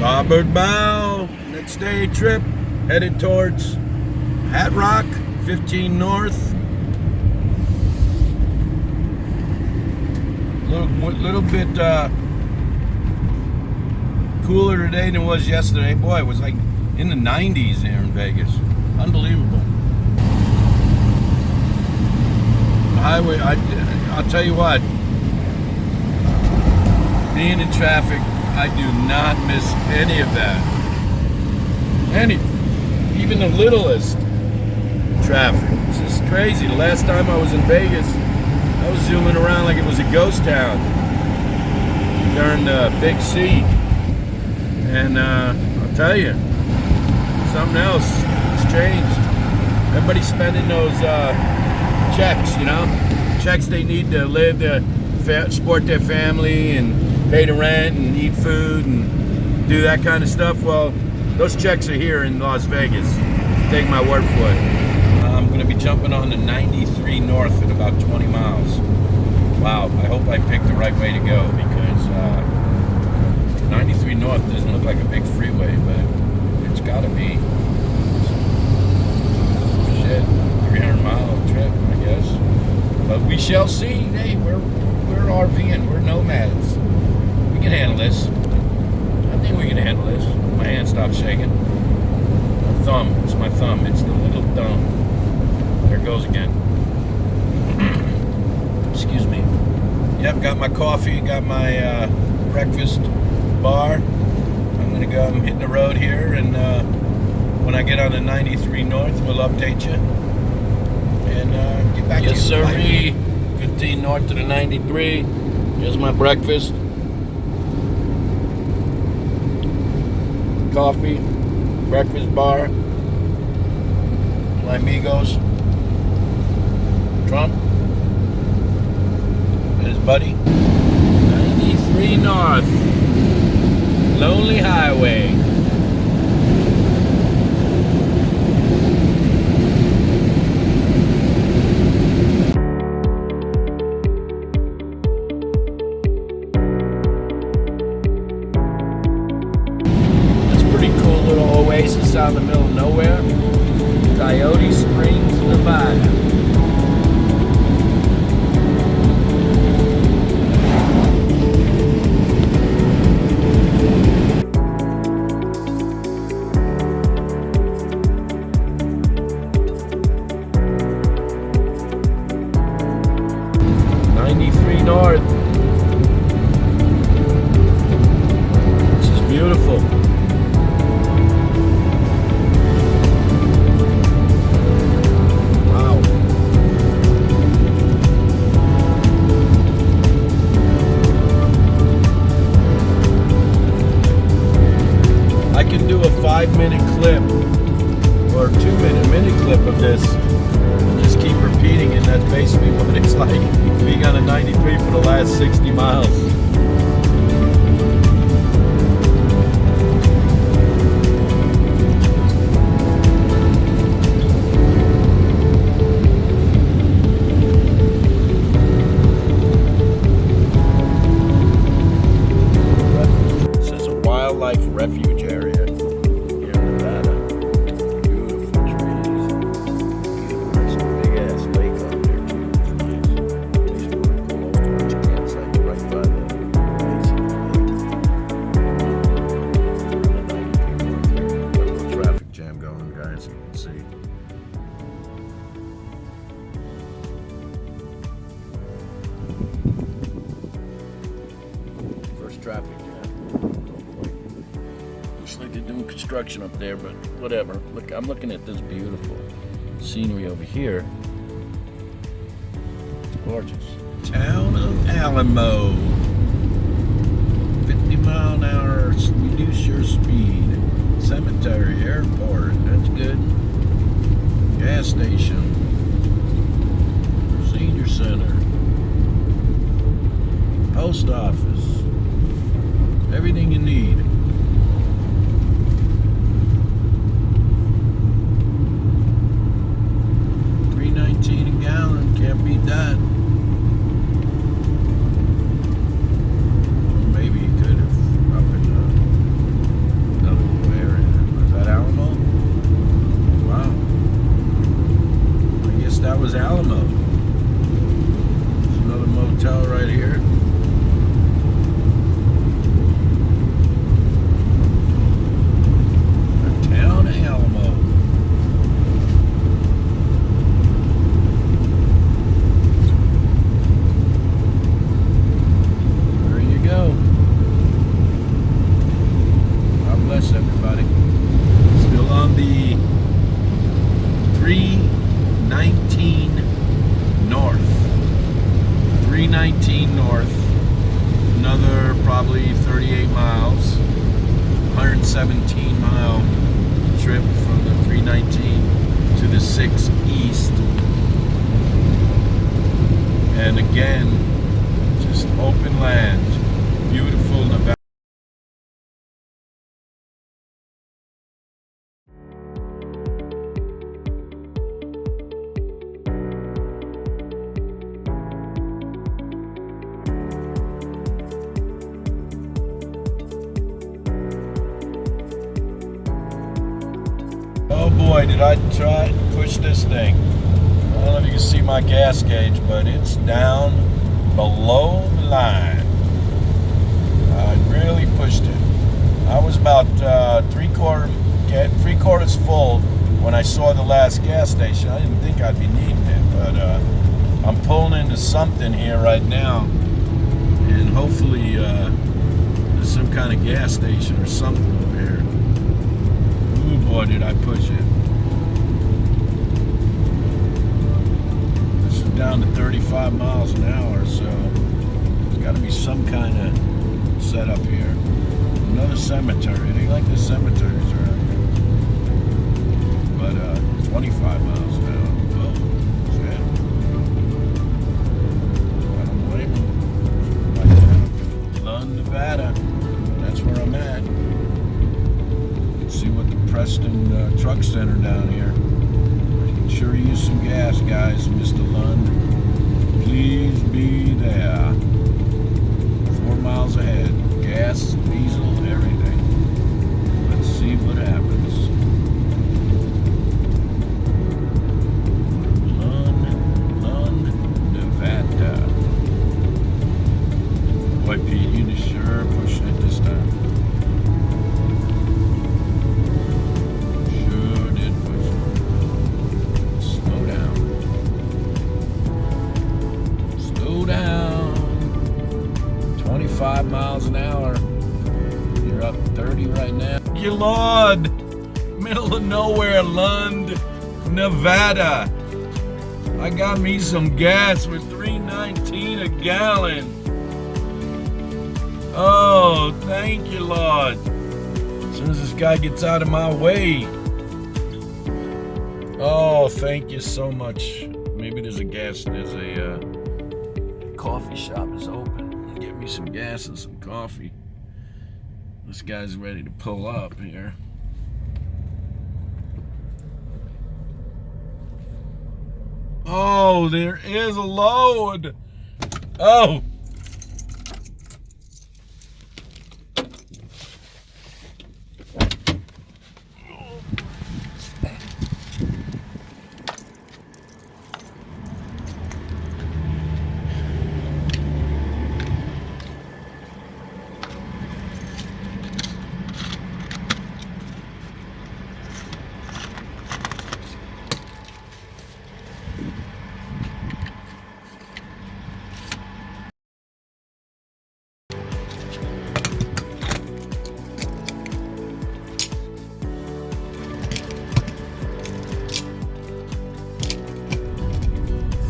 Starboard bow. Next day trip headed towards Hat Rock, 15 north. Little bit cooler today than it was yesterday. Boy, it was like in the 90s here in Vegas. Unbelievable. Highway, I'll tell you what, being in traffic, I do not miss any of that. Even the littlest traffic. It's just crazy. The last time I was in Vegas, I was zooming around like it was a ghost town during the Big C. And I'll tell you, something else. It's changed. Everybody's spending those checks, you know? Checks they need to live, to support their family and pay the rent and eat food and do that kind of stuff. Well, those checks are here in Las Vegas. Take my word for it. I'm going to be jumping on the 93 North in about 20 miles. Wow, I hope I picked the right way to go because 93 North doesn't look like a big freeway, but it's got to be. Shit, 300-mile trip, I guess. But we shall see. Hey, we're RVing. We're nomads. We can handle this. I think we can handle this. My hand stopped shaking. My thumb. It's my thumb. It's the little thumb. There it goes again. Excuse me. Yep, got my coffee. Got my breakfast bar. I'm going to go. I'm hitting the road here, and when I get on the 93 North, we'll update you. And get back to you. Yes, sirree. 15 north to the 93. Here's my breakfast. Coffee, breakfast bar, my amigos, Trump, and his buddy. 93 North, Lonely Highway. Oasis out in the middle of nowhere. Coyote Springs, Nevada. North. This is beautiful. Wow. I can do a 5-minute clip or 2-minute mini clip of this and just keep repeating it. That's basically what it's like being on a 93 for the last 60 miles. This is a wildlife refuge area here in Nevada. Beautiful trees. There's a big ass lake out there too. It's nice. At least you want to pull over to your campsite right by the amazing lake. Got a little traffic jam going, guys. You can see. First traffic jam. Looks like they're doing construction up there, but whatever. Look, I'm looking at this beautiful scenery over here. It's gorgeous. Town of Alamo. 50-mile-an-hour, reduce your speed. Cemetery, airport, that's good. Gas station. Senior center. Post office. Everything you need. $3.19 a gallon, can't beat that. Well, maybe you could if up in 17-mile trip from the 319 to the 6 East. And again, just open land, beautiful Nevada. Oh boy, did I try to push this thing. I don't know if you can see my gas gauge, but it's down below the line. I really pushed it. I was about three quarters full when I saw the last gas station. I didn't think I'd be needing it, but I'm pulling into something here right now, and hopefully there's some kind of gas station or something over here. Ooh boy, did I push it. This is down to 35 miles an hour, so there's got to be some kind of setup here. Another cemetery. They like the cemeteries around here. But 25 miles an hour. Oh, shit. I don't blame them. Right now, Lund, Nevada. That's where I'm at. See what the Preston Truck Center down here. I can sure use some gas, guys, Mr. Lund. Please be there. 4 miles ahead. Gas, diesel, everything. Let's see what happens. Lund, Nevada. Boy, Pete, you just sure pushing it this time. Sure did push it. Slow down. Slow down. 25 miles an hour. You're up 30 right now. Good Lord! Middle of nowhere, Lund, Nevada. I got me some gas with $3.19 a gallon. Oh, thank you, Lord. As soon as this guy gets out of my way. Oh, thank you so much. Maybe there's a coffee shop is open. Get me some gas and some coffee. This guy's ready to pull up here. Oh, there is a load. Oh.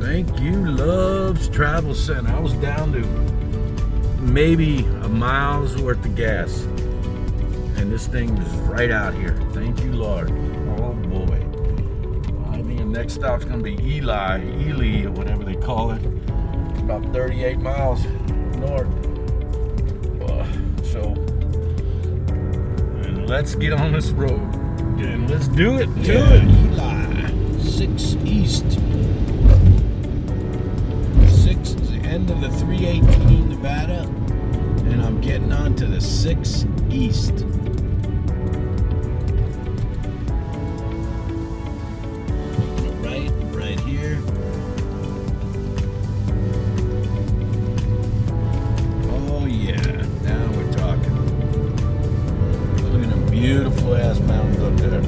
Thank you, Love's Travel Center. I was down to maybe a mile's worth of gas. And this thing is right out here. Thank you, Lord. Oh, boy. I think the next stop's going to be Ely, or whatever they call it. About 38 miles north. So, let's get on this road. And let's do it. Ely. 6 East. 6 is the end of the 318 Nevada. And I'm getting on to the 6 East. Right here. Oh yeah, now we're talking. Look at them beautiful ass mountains up there.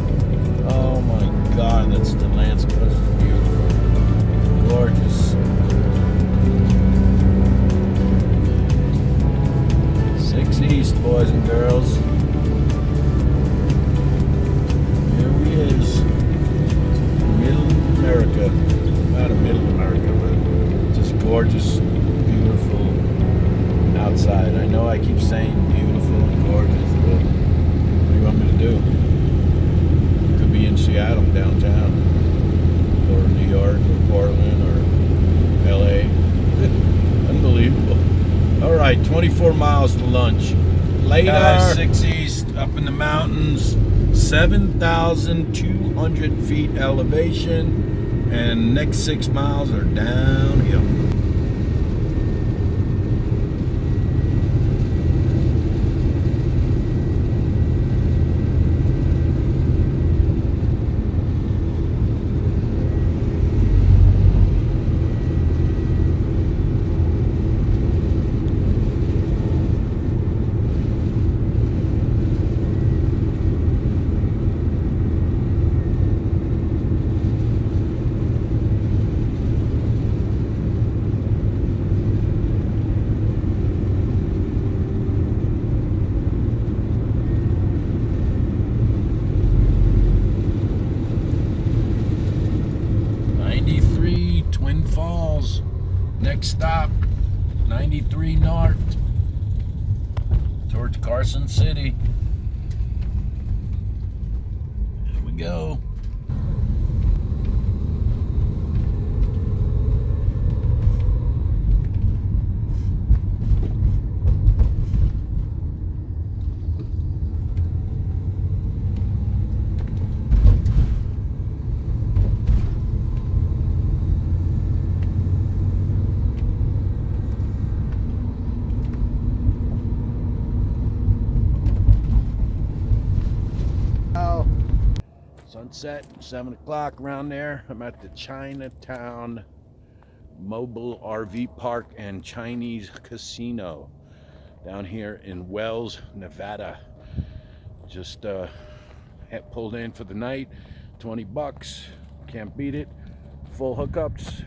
Oh my God, that's the landscape. That's beautiful, gorgeous. 6 East, boys and girls. Here he is. Middle America. Not a middle America, but just gorgeous, beautiful outside. I know I keep saying beautiful and gorgeous, but what do you Guys, 6 East, up in the mountains, 7,200 feet elevation, and next 6 miles are downhill. Twin Falls, next stop, 93 north, towards Carson City. Here we go. Sunset, 7 o'clock around there. I'm at the Chinatown Mobile RV Park and Chinese Casino down here in Wells, Nevada. Just pulled in for the night, 20 bucks, can't beat it. Full hookups,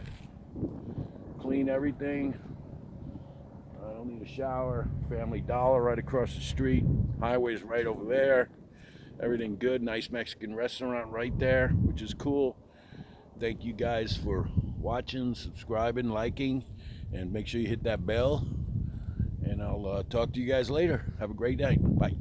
clean everything. I don't need a shower. Family Dollar right across the street. Highway's right over there. Everything good. Nice Mexican restaurant right there, which is cool. Thank you guys for watching, subscribing, liking, and make sure you hit that bell. And I'll talk to you guys later. Have a great night. Bye.